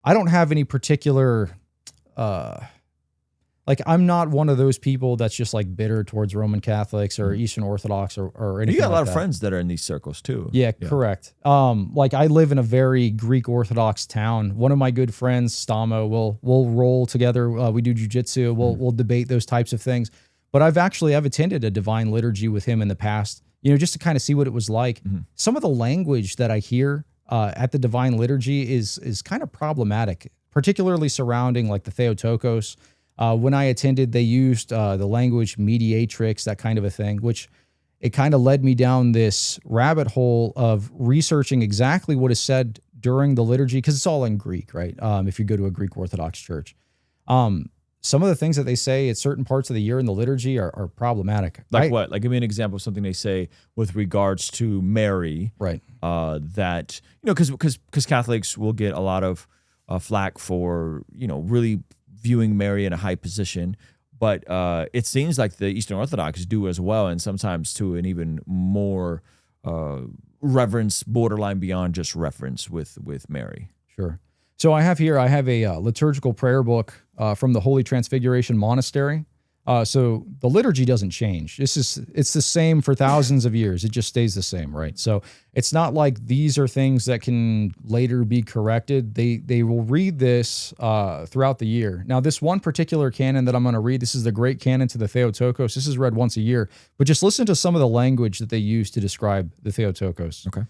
I don't have any particular, like I'm not one of those people that's just like bitter towards Roman Catholics or Eastern Orthodox or anything. You got a lot like of friends that are in these circles too. Yeah, correct. Like I live in a very Greek Orthodox town. One of my good friends, Stamo, we'll roll together. We do jujitsu. We'll debate those types of things. But I've attended a divine liturgy with him in the past, just to kind of see what it was like. Some of the language that I hear at the divine liturgy is kind of problematic, particularly surrounding like the Theotokos. When I attended, they used the language mediatrix, that kind of a thing, which it kind of led me down this rabbit hole of researching exactly what is said during the liturgy, because it's all in Greek, right? If you go to a Greek Orthodox church. Some of the things that they say at certain parts of the year in the liturgy are problematic. Like what? Like give me an example of something they say with regards to Mary. Right. That, because Catholics will get a lot of flack for, really viewing Mary in a high position. But it seems like the Eastern Orthodox do as well, and sometimes to an even more reverence, borderline beyond just reference with Mary. Sure. So I have a liturgical prayer book from the Holy Transfiguration Monastery. So the liturgy doesn't change. It's the same for thousands of years. It just stays the same, right? So it's not like these are things that can later be corrected. They will read this throughout the year. Now, this one particular canon that I'm going to read, this is the Great Canon to the Theotokos. This is read once a year, but just listen to some of the language that they use to describe the Theotokos. Okay.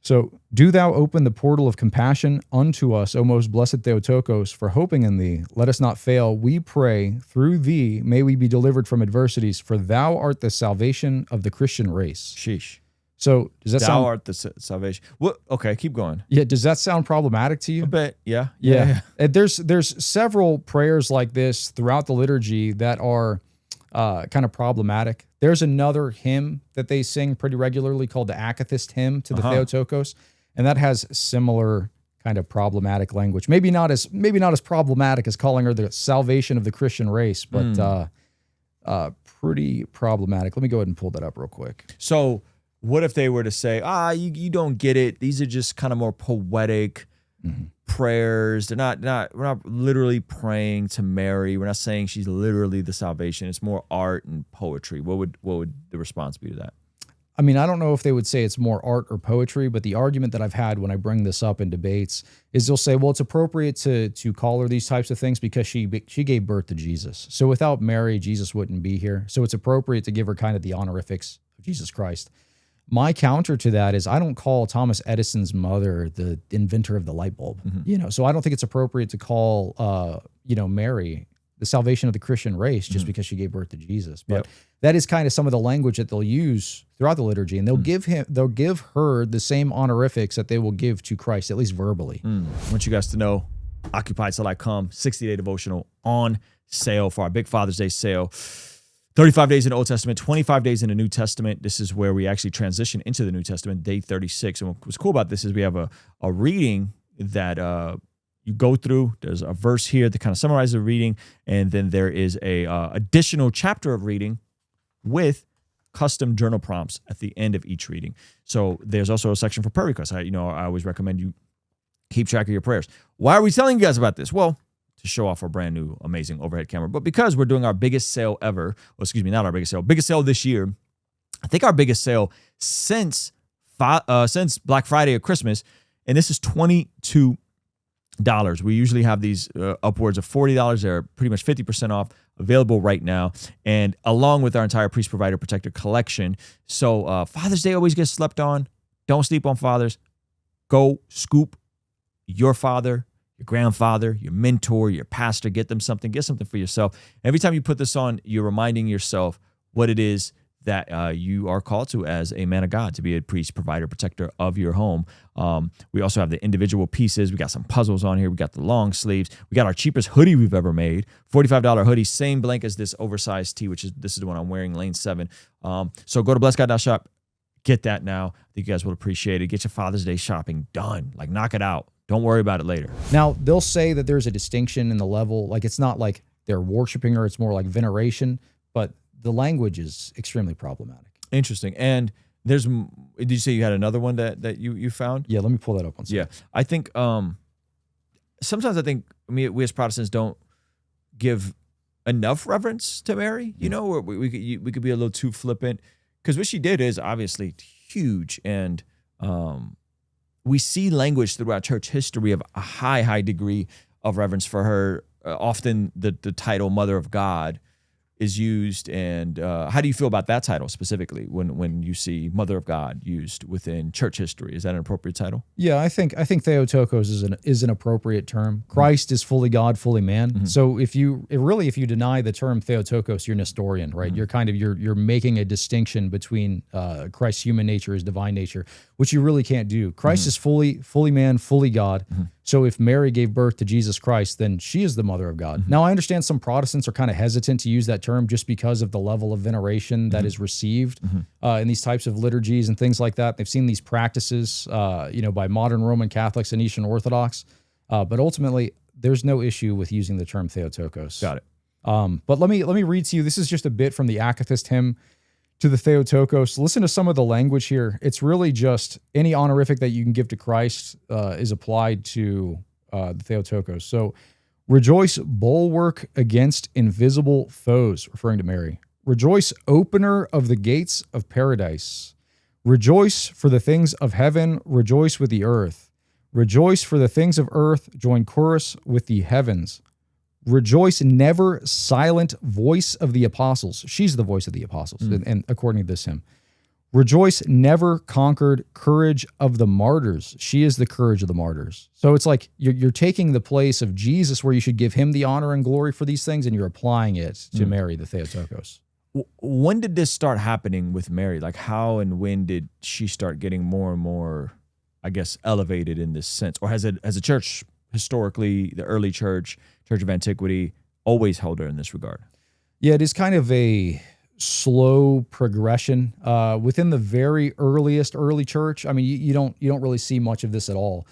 So, do thou open the portal of compassion unto us, O most blessed Theotokos, for hoping in thee. Let us not fail, we pray. Through thee may we be delivered from adversities, for thou art the salvation of the Christian race. Sheesh. So, does that sound... Thou art the salvation. What? Okay, keep going. Yeah, does that sound problematic to you? A bit, yeah. There's several prayers like this throughout the liturgy that are kind of problematic. There's another hymn that they sing pretty regularly called the Akathist hymn to the Theotokos, and that has similar kind of problematic language. Maybe not as problematic as calling her the salvation of the Christian race, but pretty problematic. Let me go ahead and pull that up real quick. So what if they were to say, you don't get it. These are just kind of more poetic prayers. We're not literally praying to Mary. We're not saying she's literally the salvation. It's more art and poetry. What would the response be to that? I mean, I don't know if they would say it's more art or poetry, but the argument that I've had when I bring this up in debates is they'll say, well, it's appropriate to call her these types of things because she gave birth to Jesus. So without Mary, Jesus wouldn't be here. So it's appropriate to give her kind of the honorifics of Jesus Christ. My counter to that is I don't call Thomas Edison's mother the inventor of the light bulb, so I don't think it's appropriate to call, Mary the salvation of the Christian race just because she gave birth to Jesus. But that is kind of some of the language that they'll use throughout the liturgy, and they'll give her the same honorifics that they will give to Christ, at least verbally. I want you guys to know, Occupied Till I Come, 60-day devotional on sale for our big Father's Day sale. 35 days in the Old Testament, 25 days in the New Testament. This is where we actually transition into the New Testament, day 36. And what's cool about this is we have a reading that you go through. There's a verse here that kind of summarizes the reading, and then there is a additional chapter of reading with custom journal prompts at the end of each reading. So there's also a section for prayer requests. I always recommend you keep track of your prayers. Why are we telling you guys about this? Well, to show off our brand new amazing overhead camera, but because we're doing our biggest sale ever, not our biggest sale this year. I think our biggest sale since Black Friday or Christmas, and this is $22. We usually have these upwards of $40. They're pretty much 50% off, available right now, and along with our entire Priest Provider Protector collection. So Father's Day always gets slept on. Don't sleep on fathers. Go scoop your father, your grandfather, your mentor, your pastor. Get them something. Get something for yourself. Every time you put this on, you're reminding yourself what it is that you are called to as a man of God, to be a priest, provider, protector of your home. We also have the individual pieces. We got some puzzles on here. We got the long sleeves. We got our cheapest hoodie we've ever made, $45 hoodie, same blank as this oversized tee, this is the one I'm wearing, Lane 7. So go to blessgod.shop. Get that now. I think you guys will appreciate it. Get your Father's Day shopping done. Like, knock it out. Don't worry about it later. Now, they'll say that there's a distinction in the level. Like, it's not like they're worshiping her. It's more like veneration. But the language is extremely problematic. Interesting. And did you say you had another one that you found? Yeah, let me pull that up one second. Yeah. I think sometimes I think we as Protestants don't give enough reverence to Mary, or we could be a little too flippant, because what she did is obviously huge, and we see language throughout church history of a high degree of reverence for her. Often the title Mother of God is used, and how do you feel about that title specifically when you see Mother of God used within church history? Is that an appropriate title? Yeah, I think Theotokos is an appropriate term. Christ is fully God, fully man. So if you deny the term Theotokos, you're Nestorian, right? You're making a distinction between Christ's human nature, his divine nature, which you really can't do. Christ is fully man, fully God. So if Mary gave birth to Jesus Christ, then she is the mother of God. Now, I understand some Protestants are kind of hesitant to use that term just because of the level of veneration that is received in these types of liturgies and things like that. They've seen these practices, by modern Roman Catholics and Eastern Orthodox. But ultimately, there's no issue with using the term Theotokos. Got it. But let me read to you. This is just a bit from the Akathist hymn to the Theotokos. Listen to some of the language here. It's really just any honorific that you can give to Christ is applied to the Theotokos. So, rejoice, bulwark against invisible foes, referring to Mary. Rejoice, opener of the gates of paradise. Rejoice for the things of heaven, rejoice with the earth. Rejoice for the things of earth, join chorus with the heavens. Rejoice, never silent voice of the apostles. She's the voice of the apostles, and according to this hymn. Rejoice, never conquered courage of the martyrs. She is the courage of the martyrs. So it's like you're taking the place of Jesus, where you should give him the honor and glory for these things, and you're applying it to Mary, the Theotokos. When did this start happening with Mary? Like, how and when did she start getting more and more, I guess, elevated in this sense? Or has a church historically, the early church of antiquity, always held her in this regard? Yeah, it is kind of a slow progression within the very early church. I mean, you don't really see much of this at all.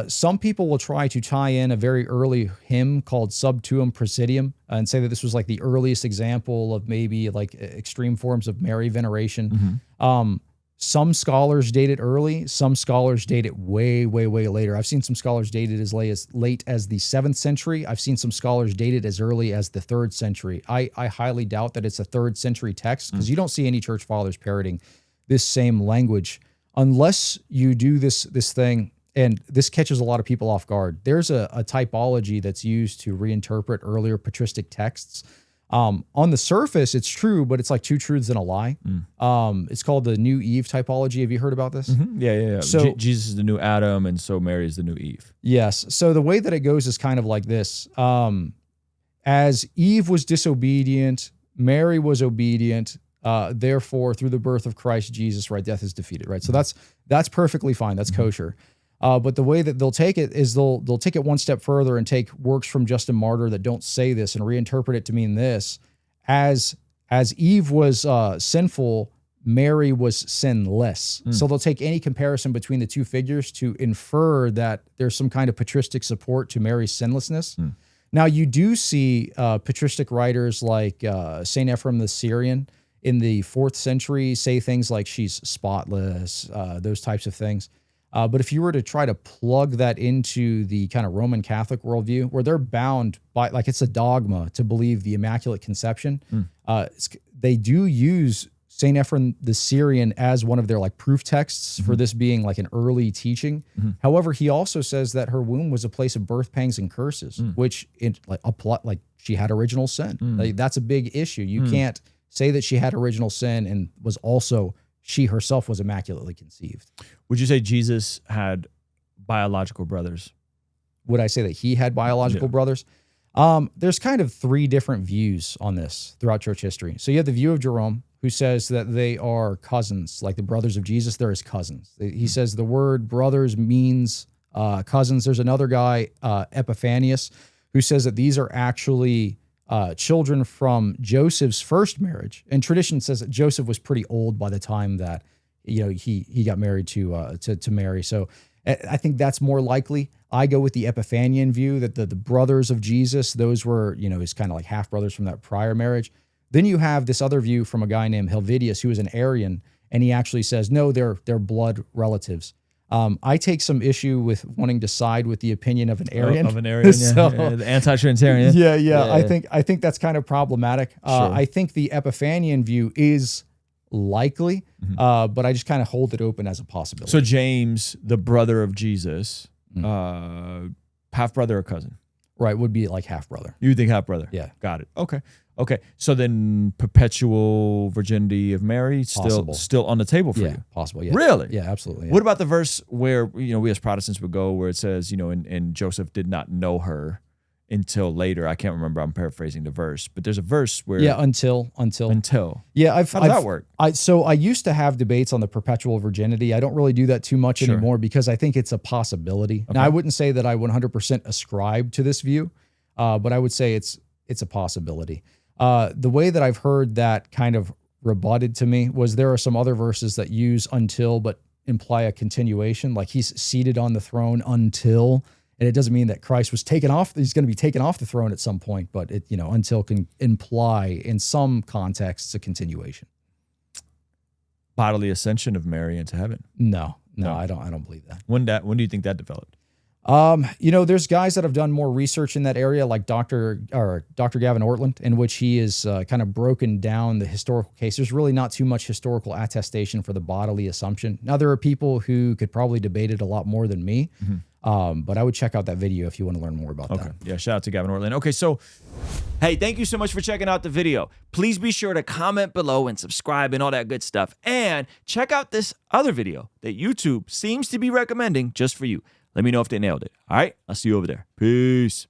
Some people will try to tie in a very early hymn called Sub Tuum Presidium and say that this was like the earliest example of maybe like extreme forms of Mary veneration. Some scholars date it early. Some scholars date it way later. I've seen some scholars date it as late as the 7th century. I've seen some scholars date it as early as the 3rd century. I highly doubt that it's a 3rd century text, because you don't see any church fathers parroting this same language unless you do this thing. And this catches a lot of people off guard. There's a typology that's used to reinterpret earlier patristic texts. On the surface, it's true, but it's like two truths and a lie. It's called the New Eve typology. Have you heard about this? Yeah. So Jesus is the new Adam, and so Mary is the new Eve. Yes. So the way that it goes is kind of like this. As Eve was disobedient, Mary was obedient. Therefore, through the birth of Christ Jesus, right, death is defeated, right? So that's perfectly fine. That's kosher. But the way that they'll take it is they'll take it one step further and take works from Justin Martyr that don't say this and reinterpret it to mean this. As Eve was sinful, Mary was sinless. So they'll take any comparison between the two figures to infer that there's some kind of patristic support to Mary's sinlessness. Now, you do see patristic writers like St. Ephrem the Syrian in the 4th century say things like she's spotless, those types of things. But if you were to try to plug that into the kind of Roman Catholic worldview, where they're bound by, like, it's a dogma to believe the Immaculate Conception, they do use St. Ephrem the Syrian as one of their like proof texts for this being like an early teaching. However, he also says that her womb was a place of birth pangs and curses, which like she had original sin. Like, that's a big issue. You can't say that she had original sin and was also, she herself was immaculately conceived. Would you say Jesus had biological brothers? Would I say that he had biological brothers? There's kind of 3 different views on this throughout church history. So you have the view of Jerome, who says that they are cousins, like the brothers of Jesus, they're his cousins. He says the word brothers means cousins. There's another guy, Epiphanius, who says that these are actually children from Joseph's first marriage. And tradition says that Joseph was pretty old by the time that he got married to Mary. So I think that's more likely. I go with the Epiphanian view that the brothers of Jesus, those were, his kind of like half brothers from that prior marriage. Then you have this other view from a guy named Helvidius, who is an Arian, and he actually says, no, they're blood relatives. I take some issue with wanting to side with the opinion of an Arian. Of an Arian, So- the anti-Trinitarian. Yeah. I think that's kind of problematic. Sure. I think the Epiphanian view is likely, but I just kind of hold it open as a possibility. So James, the brother of Jesus, half brother or cousin? Right, would be like half brother. You think half brother? Yeah. Got it. Okay. So then perpetual virginity of Mary Possible. still on the table for Yeah, you? possible. Yeah. Really? Yeah, absolutely. Yeah. What about the verse where, we as Protestants would go where it says, and Joseph did not know her until later. I can't remember. I'm paraphrasing the verse, but there's a verse where until. Yeah, how does that work? I used to have debates on the perpetual virginity. I don't really do that too much Sure. anymore because I think it's a possibility. Now, I wouldn't say that I 100% ascribe to this view, but I would say it's a possibility. The way that I've heard that kind of rebutted to me was there are some other verses that use until but imply a continuation, like he's seated on the throne until. And it doesn't mean that Christ was taken off. He's going to be taken off the throne at some point, but it, until can imply in some contexts a continuation. Bodily ascension of Mary into heaven. No, I don't believe that. When do you think that developed? There's guys that have done more research in that area, like Dr. Gavin Ortland, in which he is kind of broken down the historical case. There's really not too much historical attestation for the bodily assumption. Now, there are people who could probably debate it a lot more than me. But I would check out that video if you want to learn more about that. Yeah, shout out to Gavin Ortland. Okay, so, hey, thank you so much for checking out the video. Please be sure to comment below and subscribe and all that good stuff. And check out this other video that YouTube seems to be recommending just for you. Let me know if they nailed it. All right, I'll see you over there. Peace.